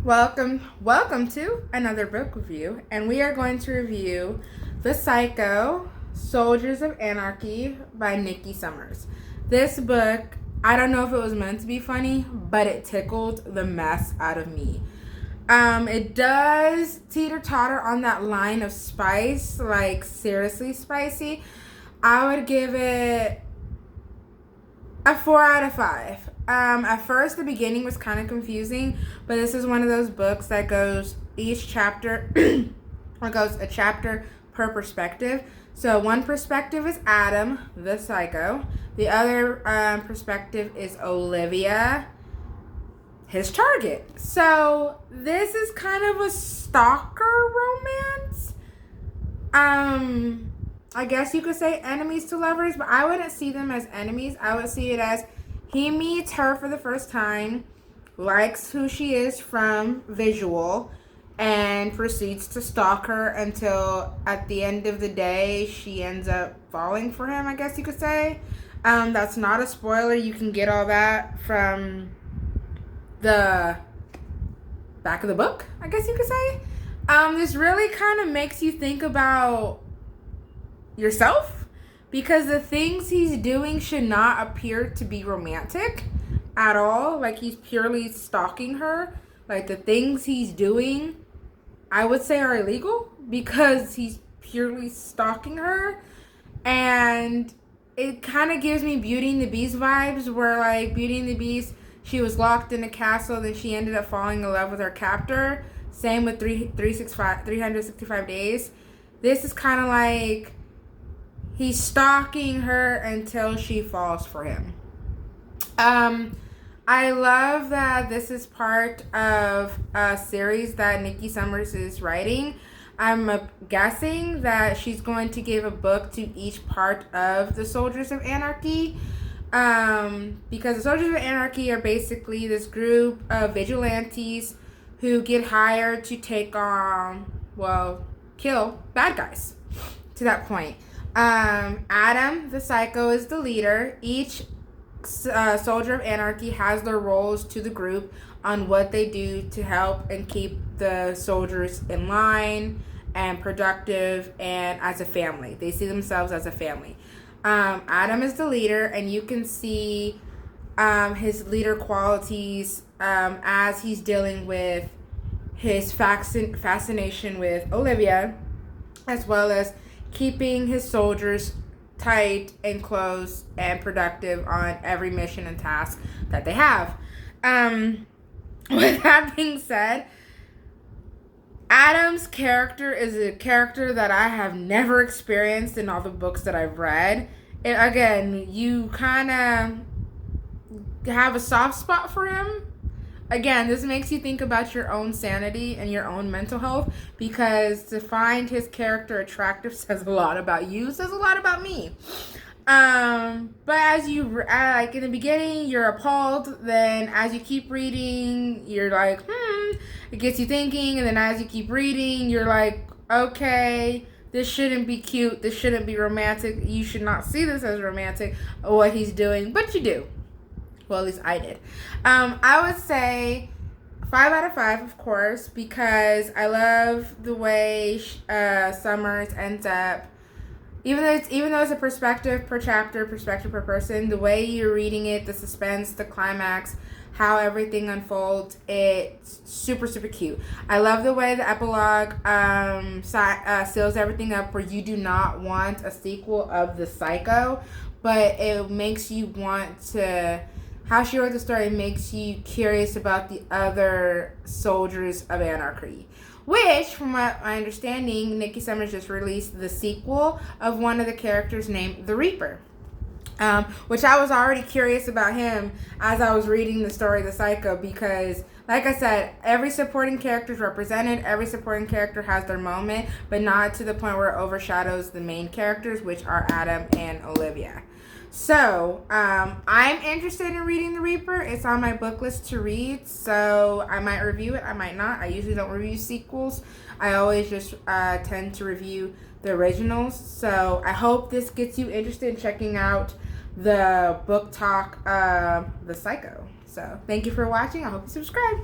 Welcome to another book review, and we are going to review The Psycho, Soldiers of Anarchy by Nikki Summers. This book, I don't know if it was meant to be funny, but it tickled the mess out of me. It does teeter-totter on that line of spice, like seriously spicy. I would give it a 4 out of 5. At first, the beginning was kind of confusing, but this is one of those books that goes each chapter, it goes a chapter per perspective. So one perspective is Adam, the psycho. The other perspective is Olivia, his target. So this is kind of a stalker romance. I guess you could say enemies to lovers, but I wouldn't see them as enemies. I would see it as he meets her for the first time, likes who she is from visual, and proceeds to stalk her until at the end of the day, she ends up falling for him, I guess you could say. That's not a spoiler. You can get all that from the back of the book, I guess you could say. This really kind of makes you think about yourself, because the things he's doing should not appear to be romantic at all. Like, he's purely stalking her. Like, the things he's doing, I would say, are illegal because he's purely stalking her. And it kind of gives me Beauty and the Beast vibes, where, like, Beauty and the Beast, she was locked in a castle, then she ended up falling in love with her captor. Same with 365 days. This is kind of like he's stalking her until she falls for him. I love that this is part of a series that Nikki Summers is writing. I'm guessing that she's going to give a book to each part of the Soldiers of Anarchy. Because the Soldiers of Anarchy are basically this group of vigilantes who get hired to take on, kill bad guys to that point. Adam, the psycho, is the leader. Each Soldier of Anarchy has their roles to the group on what they do to help and keep the soldiers in line and productive and as a family. They see themselves as a family. Adam is the leader, and you can see his leader qualities as he's dealing with his fascination with Olivia, as well as keeping his soldiers tight and close and productive on every mission and task that they have. With that being said, Adam's character is a character that I have never experienced in all the books that I've read. And again, you kind of have a soft spot for him. Again, this makes you think about your own sanity and your own mental health, because to find his character attractive says a lot about you, says a lot about me. But as you, like in the beginning, you're appalled. Then as you keep reading, you're like, it gets you thinking. And then as you keep reading, you're like, okay, this shouldn't be cute. This shouldn't be romantic. You should not see this as romantic, what he's doing, but you do. Well, at least I did. I would say 5 out of 5, of course, because I love the way Summers ends up. Even though it's a perspective per chapter, perspective per person, the way you're reading it, the suspense, the climax, how everything unfolds, it's super, super cute. I love the way the epilogue seals everything up, where you do not want a sequel of The Psycho, but it makes you want to. How she wrote the story makes you curious about the other Soldiers of Anarchy, which, from what my understanding, Nikki Summers just released the sequel of one of the characters named the Reaper, which I was already curious about him as I was reading the story of The Psycho, because, like I said, every supporting character is represented, every supporting character has their moment, but not to the point where it overshadows the main characters, which are Adam and Olivia. So, I'm interested in reading The Reaper. It's on my book list to read, so I might review it, I might not. I usually don't review sequels. I always just tend to review the originals. So, I hope this gets you interested in checking out the book talk, The Psycho. So, thank you for watching. I hope you subscribe.